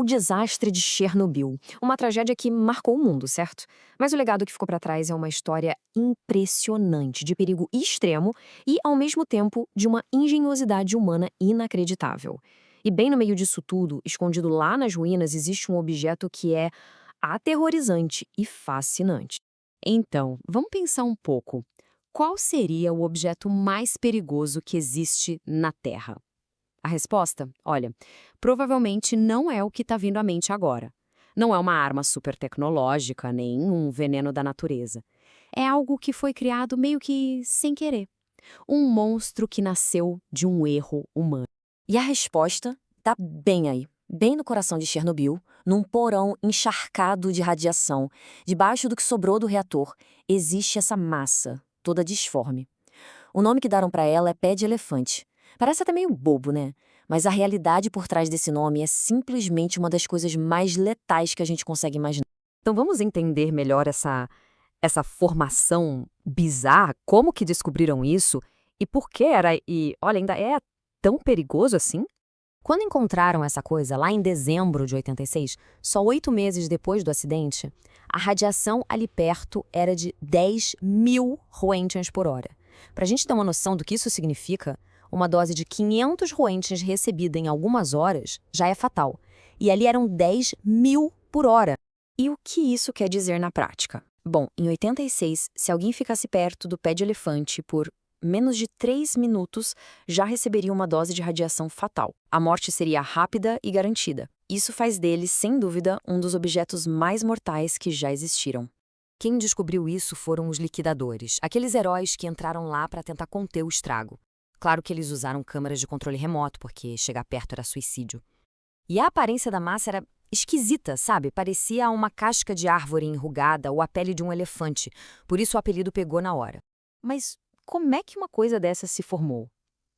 o desastre de Chernobyl. Uma tragédia que marcou o mundo, certo? Mas o legado que ficou para trás é uma história impressionante, de perigo extremo e, ao mesmo tempo, de uma engenhosidade humana inacreditável. E bem no meio disso tudo, escondido lá nas ruínas, existe um objeto que é aterrorizante e fascinante. Então, vamos pensar um pouco. Qual seria o objeto mais perigoso que existe na Terra? A resposta? Olha, provavelmente não é o que está vindo à mente agora. Não é uma arma super tecnológica, nem um veneno da natureza. É algo que foi criado meio que sem querer. Um monstro que nasceu de um erro humano. E a resposta está bem aí, bem no coração de Chernobyl, num porão encharcado de radiação. Debaixo do que sobrou do reator, existe essa massa, toda disforme. O nome que deram para ela é pé de elefante. Parece até meio bobo, né? Mas a realidade por trás desse nome é simplesmente uma das coisas mais letais que a gente consegue imaginar. Então vamos entender melhor essa formação bizarra, como que descobriram isso e por que era, e olha, ainda é tão perigoso assim? Quando encontraram essa coisa lá em dezembro de 86, só 8 meses depois do acidente, a radiação ali perto era de 10.000 roentgens por hora. Para a gente ter uma noção do que isso significa, uma dose de 500 roentgens recebida em algumas horas já é fatal. E ali eram 10.000 por hora. E o que isso quer dizer na prática? Bom, em 86, se alguém ficasse perto do pé de elefante por menos de 3 minutos, já receberia uma dose de radiação fatal. A morte seria rápida e garantida. Isso faz dele, sem dúvida, um dos objetos mais mortais que já existiram. Quem descobriu isso foram os liquidadores, aqueles heróis que entraram lá para tentar conter o estrago. Claro que eles usaram câmeras de controle remoto, porque chegar perto era suicídio. E a aparência da massa era esquisita, sabe? Parecia uma casca de árvore enrugada ou a pele de um elefante, por isso o apelido pegou na hora. Mas como é que uma coisa dessa se formou?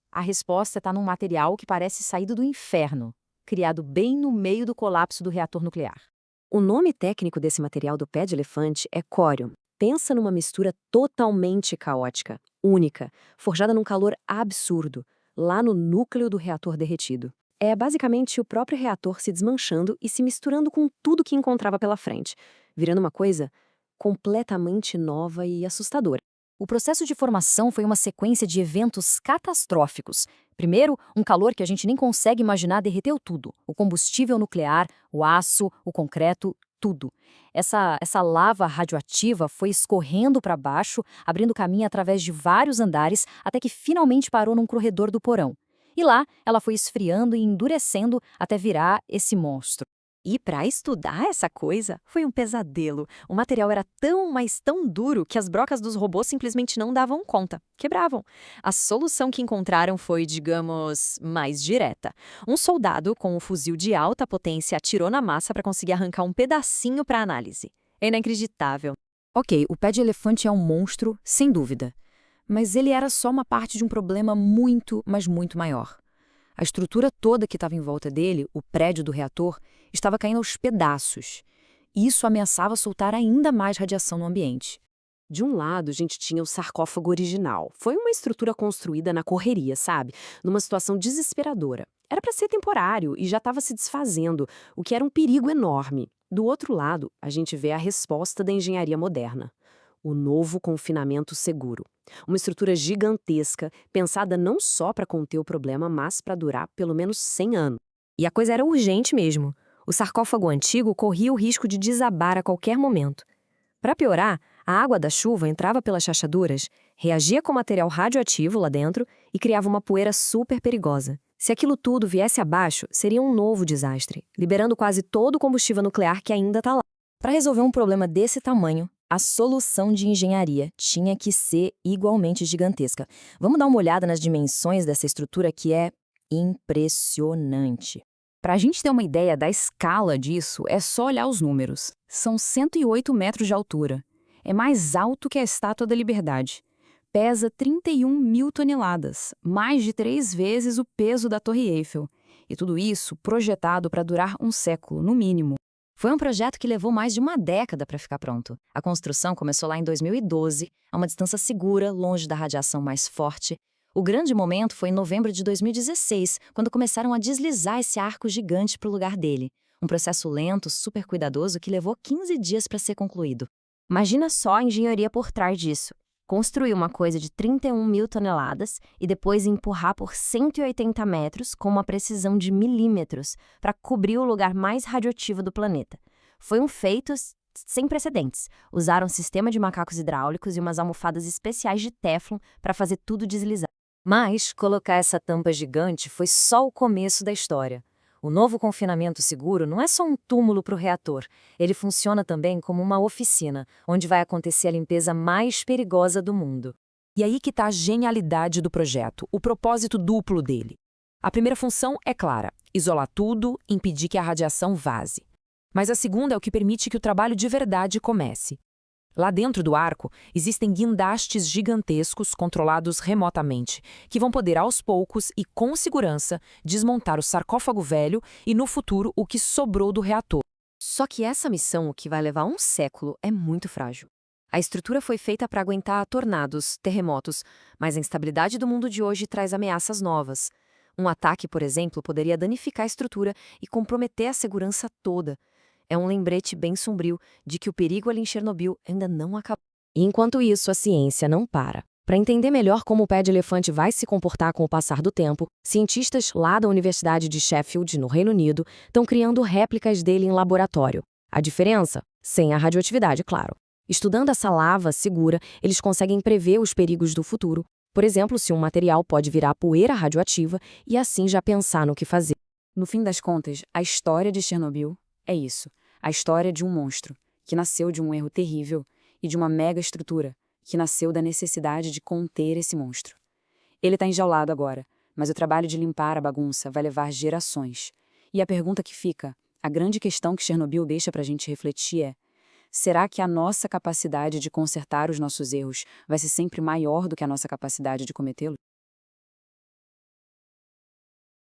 A resposta está num material que parece saído do inferno, criado bem no meio do colapso do reator nuclear. O nome técnico desse material do pé de elefante é córium. Pensa numa mistura totalmente caótica, única, forjada num calor absurdo, lá no núcleo do reator derretido. É basicamente o próprio reator se desmanchando e se misturando com tudo que encontrava pela frente, virando uma coisa completamente nova e assustadora. O processo de formação foi uma sequência de eventos catastróficos. Primeiro, um calor que a gente nem consegue imaginar derreteu tudo. O combustível nuclear, o aço, o concreto, tudo. Essa lava radioativa foi escorrendo para baixo, abrindo caminho através de vários andares, até que finalmente parou num corredor do porão. E lá, ela foi esfriando e endurecendo até virar esse monstro. E para estudar essa coisa, foi um pesadelo. O material era tão, mas tão duro que as brocas dos robôs simplesmente não davam conta, quebravam. A solução que encontraram foi, digamos, mais direta. Um soldado com um fuzil de alta potência atirou na massa para conseguir arrancar um pedacinho para análise. É inacreditável. Ok, o pé de elefante é um monstro, sem dúvida. Mas ele era só uma parte de um problema muito, mas muito maior. A estrutura toda que estava em volta dele, o prédio do reator, estava caindo aos pedaços. E isso ameaçava soltar ainda mais radiação no ambiente. De um lado, a gente tinha o sarcófago original. Foi uma estrutura construída na correria, sabe? Numa situação desesperadora. Era para ser temporário e já estava se desfazendo, o que era um perigo enorme. Do outro lado, a gente vê a resposta da engenharia moderna. O novo confinamento seguro. Uma estrutura gigantesca, pensada não só para conter o problema, mas para durar pelo menos 100 anos. E a coisa era urgente mesmo. O sarcófago antigo corria o risco de desabar a qualquer momento. Para piorar, a água da chuva entrava pelas rachaduras, reagia com material radioativo lá dentro e criava uma poeira super perigosa. Se aquilo tudo viesse abaixo, seria um novo desastre, liberando quase todo o combustível nuclear que ainda está lá. Para resolver um problema desse tamanho, a solução de engenharia tinha que ser igualmente gigantesca. Vamos dar uma olhada nas dimensões dessa estrutura que é impressionante. Para a gente ter uma ideia da escala disso, é só olhar os números. São 108 metros de altura. É mais alto que a Estátua da Liberdade. Pesa 31.000 toneladas, mais de 3 vezes o peso da Torre Eiffel. E tudo isso projetado para durar um século, no mínimo. Foi um projeto que levou mais de uma década para ficar pronto. A construção começou lá em 2012, a uma distância segura, longe da radiação mais forte. O grande momento foi em novembro de 2016, quando começaram a deslizar esse arco gigante para o lugar dele. Um processo lento, super cuidadoso que levou 15 dias para ser concluído. Imagina só a engenharia por trás disso. Construir uma coisa de 31 mil toneladas e depois empurrar por 180 metros com uma precisão de milímetros para cobrir o lugar mais radioativo do planeta. Foi um feito sem precedentes. Usaram um sistema de macacos hidráulicos e umas almofadas especiais de Teflon para fazer tudo deslizar. Mas colocar essa tampa gigante foi só o começo da história. O novo confinamento seguro não é só um túmulo para o reator. Ele funciona também como uma oficina, onde vai acontecer a limpeza mais perigosa do mundo. E aí que está a genialidade do projeto, o propósito duplo dele. A primeira função é clara: isolar tudo, impedir que a radiação vaze. Mas a segunda é o que permite que o trabalho de verdade comece. Lá dentro do arco, existem guindastes gigantescos controlados remotamente, que vão poder aos poucos e com segurança desmontar o sarcófago velho e, no futuro, o que sobrou do reator. Só que essa missão, que vai levar um século, é muito frágil. A estrutura foi feita para aguentar tornados, terremotos, mas a instabilidade do mundo de hoje traz ameaças novas. Um ataque, por exemplo, poderia danificar a estrutura e comprometer a segurança toda. É um lembrete bem sombrio de que o perigo ali em Chernobyl ainda não acabou. E enquanto isso, a ciência não para. Para entender melhor como o pé de elefante vai se comportar com o passar do tempo, cientistas lá da Universidade de Sheffield, no Reino Unido, estão criando réplicas dele em laboratório. A diferença? Sem a radioatividade, claro. Estudando essa lava segura, eles conseguem prever os perigos do futuro. Por exemplo, se um material pode virar poeira radioativa e assim já pensar no que fazer. No fim das contas, a história de Chernobyl é isso. A história de um monstro, que nasceu de um erro terrível, e de uma mega estrutura, que nasceu da necessidade de conter esse monstro. Ele está enjaulado agora, mas o trabalho de limpar a bagunça vai levar gerações. E a pergunta que fica, a grande questão que Chernobyl deixa para a gente refletir é: será que a nossa capacidade de consertar os nossos erros vai ser sempre maior do que a nossa capacidade de cometê-los?